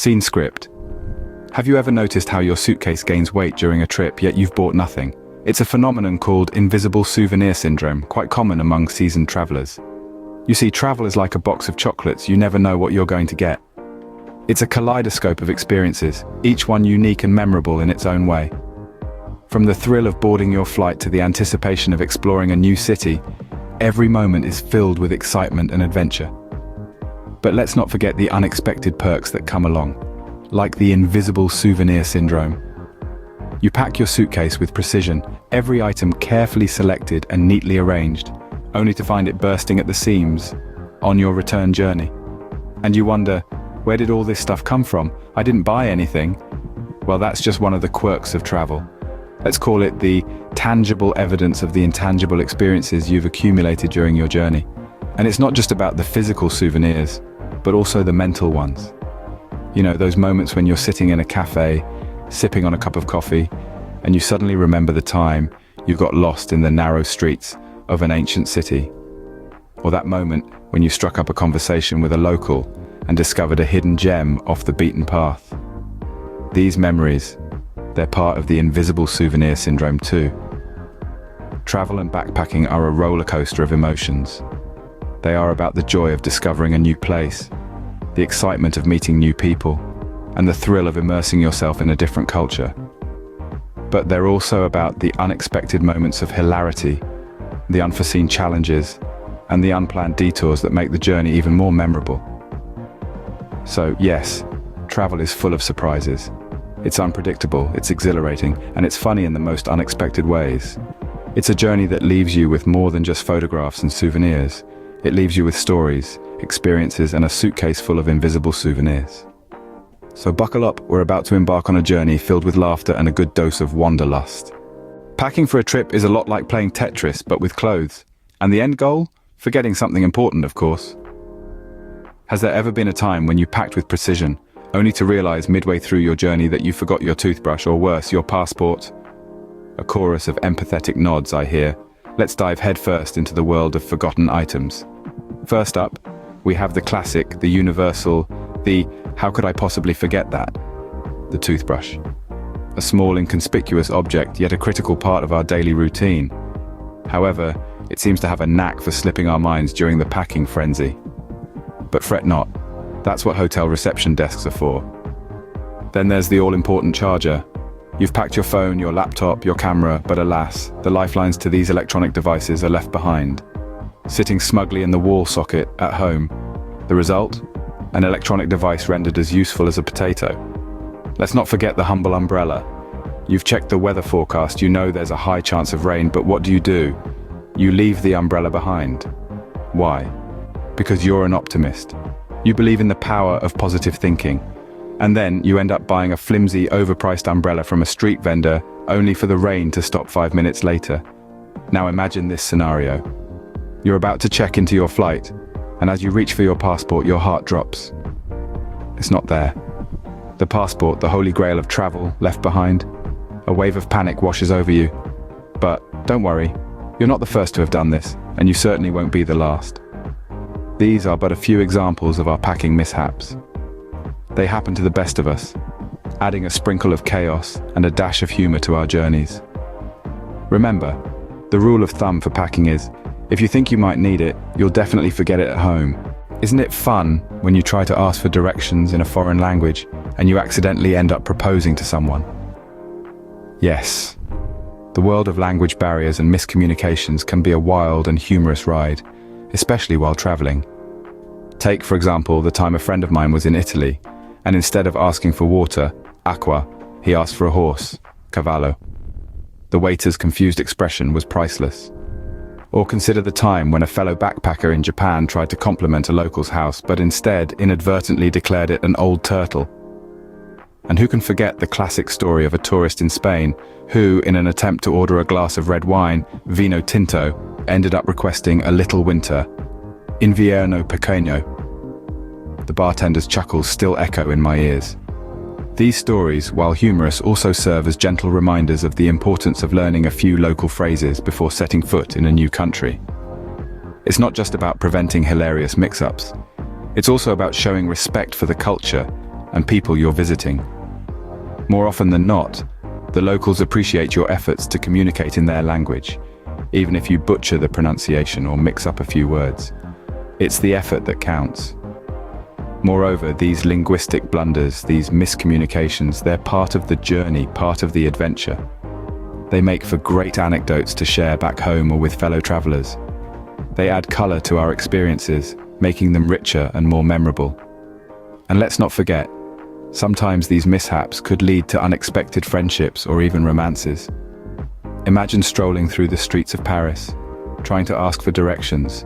Scene script. Have you ever noticed how your suitcase gains weight during a trip, yet you've bought nothing? It's a phenomenon called invisible souvenir syndrome, quite common among seasoned travelers. You see, travel is like a box of chocolates. You never know what you're going to get. It's a kaleidoscope of experiences, each one unique and memorable in its own way. From the thrill of boarding your flight to the anticipation of exploring a new city, every moment is filled with excitement and adventure. But let's not forget the unexpected perks that come along, like the invisible souvenir syndrome. You pack your suitcase with precision, every item carefully selected and neatly arranged, only to find it bursting at the seams on your return journey. And you wonder, where did all this stuff come from? I didn't buy anything. Well, that's just one of the quirks of travel. Let's call it the tangible evidence of the intangible experiences you've accumulated during your journey. And it's not just about the physical souvenirs, but also the mental ones. You know, those moments when you're sitting in a cafe, sipping on a cup of coffee, and you suddenly remember the time you got lost in the narrow streets of an ancient city. Or that moment when you struck up a conversation with a local and discovered a hidden gem off the beaten path. These memories, they're part of the invisible souvenir syndrome too. Travel and backpacking are a roller coaster of emotions. They are about the joy of discovering a new place, the excitement of meeting new people, and the thrill of immersing yourself in a different culture. But they're also about the unexpected moments of hilarity, the unforeseen challenges, and the unplanned detours that make the journey even more memorable. So yes, travel is full of surprises. It's unpredictable, it's exhilarating, and it's funny in the most unexpected ways. It's a journey that leaves you with more than just photographs and souvenirs. It leaves you with stories, experiences, and a suitcase full of invisible souvenirs. So buckle up, we're about to embark on a journey filled with laughter and a good dose of wanderlust. Packing for a trip is a lot like playing Tetris, but with clothes. And the end goal? Forgetting something important, of course. Has there ever been a time when you packed with precision, only to realize midway through your journey that you forgot your toothbrush, or worse, your passport? A chorus of empathetic nods, I hear. Let's dive headfirst into the world of forgotten items. First up, we have the classic, the universal, the "how could I possibly forget that?" The toothbrush. A small, inconspicuous object, yet a critical part of our daily routine. However, it seems to have a knack for slipping our minds during the packing frenzy. But fret not, that's what hotel reception desks are for. Then there's the all-important charger. You've packed your phone, your laptop, your camera, but alas, the lifelines to these electronic devices are left behind, sitting smugly in the wall socket at home. The result? An electronic device rendered as useful as a potato. Let's not forget the humble umbrella. You've checked the weather forecast, you know there's a high chance of rain, but what do? You leave the umbrella behind. Why? Because you're an optimist. You believe in the power of positive thinking. And then you end up buying a flimsy, overpriced umbrella from a street vendor, only for the rain to stop 5 minutes later. Now imagine this scenario. You're about to check into your flight, and as you reach for your passport, your heart drops. It's not there. The passport, the holy grail of travel, left behind. A wave of panic washes over you. But don't worry, you're not the first to have done this, and you certainly won't be the last. These are but a few examples of our packing mishaps. They happen to the best of us, adding a sprinkle of chaos and a dash of humor to our journeys. Remember, the rule of thumb for packing is, if you think you might need it, you'll definitely forget it at home. Isn't it fun when you try to ask for directions in a foreign language and you accidentally end up proposing to someone? Yes, the world of language barriers and miscommunications can be a wild and humorous ride, especially while traveling. Take, for example, the time a friend of mine was in Italy, and instead of asking for water, acqua, he asked for a horse, cavallo. The waiter's confused expression was priceless. Or consider the time when a fellow backpacker in Japan tried to compliment a local's house, but instead inadvertently declared it an old turtle. And who can forget the classic story of a tourist in Spain who, in an attempt to order a glass of red wine, vino tinto, ended up requesting a little winter, invierno pequeño. The bartender's chuckles still echo in my ears. These stories, while humorous, also serve as gentle reminders of the importance of learning a few local phrases before setting foot in a new country. It's not just about preventing hilarious mix-ups. It's also about showing respect for the culture and people you're visiting. More often than not, the locals appreciate your efforts to communicate in their language, even if you butcher the pronunciation or mix up a few words. It's the effort that counts. Moreover, these linguistic blunders, these miscommunications, they're part of the journey, part of the adventure. They make for great anecdotes to share back home or with fellow travelers. They add color to our experiences, making them richer and more memorable. And let's not forget, sometimes these mishaps could lead to unexpected friendships or even romances. Imagine strolling through the streets of Paris, trying to ask for directions,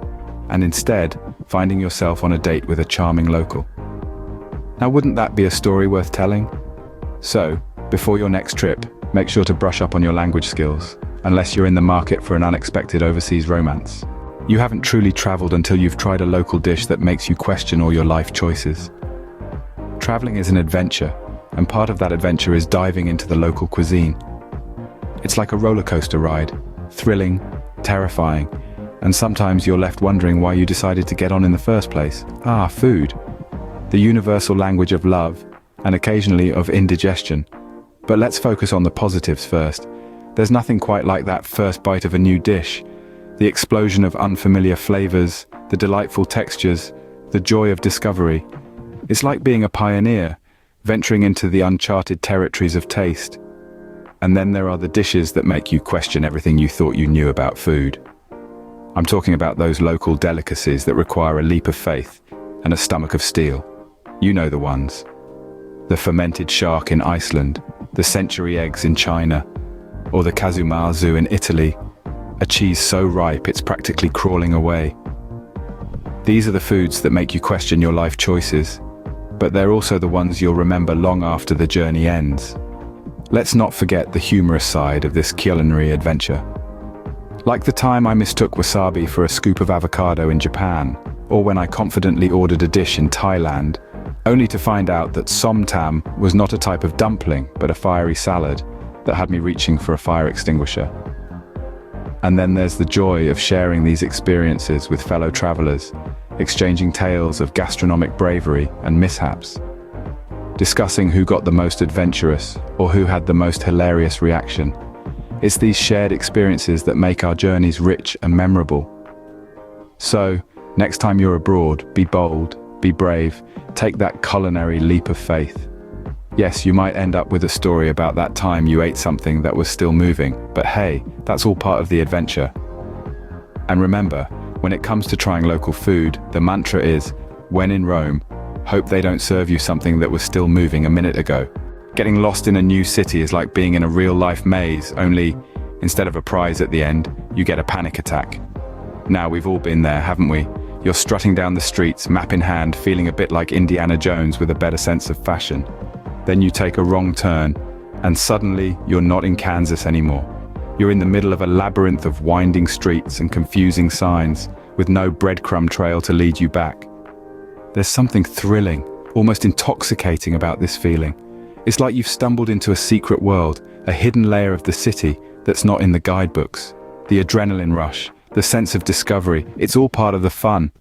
and instead finding yourself on a date with a charming local. Now, wouldn't that be a story worth telling? So, before your next trip, make sure to brush up on your language skills, unless you're in the market for an unexpected overseas romance. You haven't truly traveled until you've tried a local dish that makes you question all your life choices. Traveling is an adventure, and part of that adventure is diving into the local cuisine. It's like a roller coaster ride, thrilling, terrifying, and sometimes you're left wondering why you decided to get on in the first place. Food. The universal language of love, and occasionally of indigestion. But let's focus on the positives first. There's nothing quite like that first bite of a new dish. The explosion of unfamiliar flavors, the delightful textures, the joy of discovery. It's like being a pioneer, venturing into the uncharted territories of taste. And then there are the dishes that make you question everything you thought you knew about food. I'm talking about those local delicacies that require a leap of faith and a stomach of steel. You know the ones. The fermented shark in Iceland, the century eggs in China, or the casumarzu in Italy, a cheese so ripe it's practically crawling away. These are the foods that make you question your life choices, but they're also the ones you'll remember long after the journey ends. Let's not forget the humorous side of this culinary adventure. Like the time I mistook wasabi for a scoop of avocado in Japan, or when I confidently ordered a dish in Thailand, only to find out that som tam was not a type of dumpling, but a fiery salad that had me reaching for a fire extinguisher. And then there's the joy of sharing these experiences with fellow travelers, exchanging tales of gastronomic bravery and mishaps, discussing who got the most adventurous or who had the most hilarious reaction. It's these shared experiences that make our journeys rich and memorable. So, next time you're abroad, be bold, be brave, take that culinary leap of faith. Yes, you might end up with a story about that time you ate something that was still moving, but hey, that's all part of the adventure. And remember, when it comes to trying local food, the mantra is, when in Rome, hope they don't serve you something that was still moving a minute ago. Getting lost in a new city is like being in a real-life maze, only instead of a prize at the end, you get a panic attack. Now, we've all been there, haven't we? You're strutting down the streets, map in hand, feeling a bit like Indiana Jones with a better sense of fashion. Then you take a wrong turn, and suddenly you're not in Kansas anymore. You're in the middle of a labyrinth of winding streets and confusing signs, with no breadcrumb trail to lead you back. There's something thrilling, almost intoxicating about this feeling. It's like you've stumbled into a secret world, a hidden layer of the city that's not in the guidebooks. The adrenaline rush, the sense of discovery, it's all part of the fun.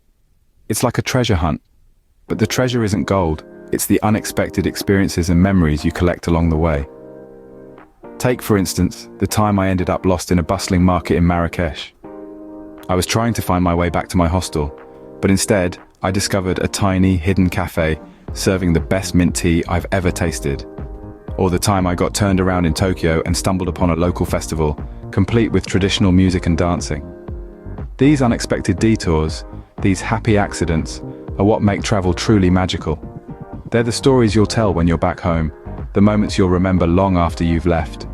It's like a treasure hunt. But the treasure isn't gold, it's the unexpected experiences and memories you collect along the way. Take, for instance, the time I ended up lost in a bustling market in Marrakesh. I was trying to find my way back to my hostel, but instead, I discovered a tiny, hidden cafe serving the best mint tea I've ever tasted. Or the time I got turned around in Tokyo and stumbled upon a local festival, complete with traditional music and dancing. These unexpected detours, these happy accidents, are what make travel truly magical. They're the stories you'll tell when you're back home, the moments you'll remember long after you've left.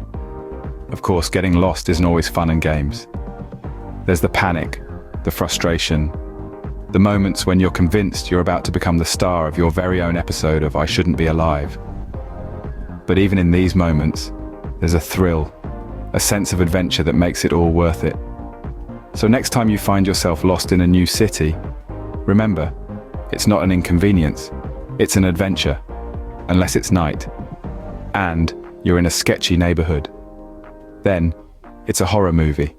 Of course, getting lost isn't always fun and games. There's the panic, the frustration, the moments when you're convinced you're about to become the star of your very own episode of I Shouldn't Be Alive. But even in these moments, there's a thrill, a sense of adventure that makes it all worth it. So next time you find yourself lost in a new city, remember, it's not an inconvenience, it's an adventure, unless it's night, and you're in a sketchy neighborhood. Then, it's a horror movie.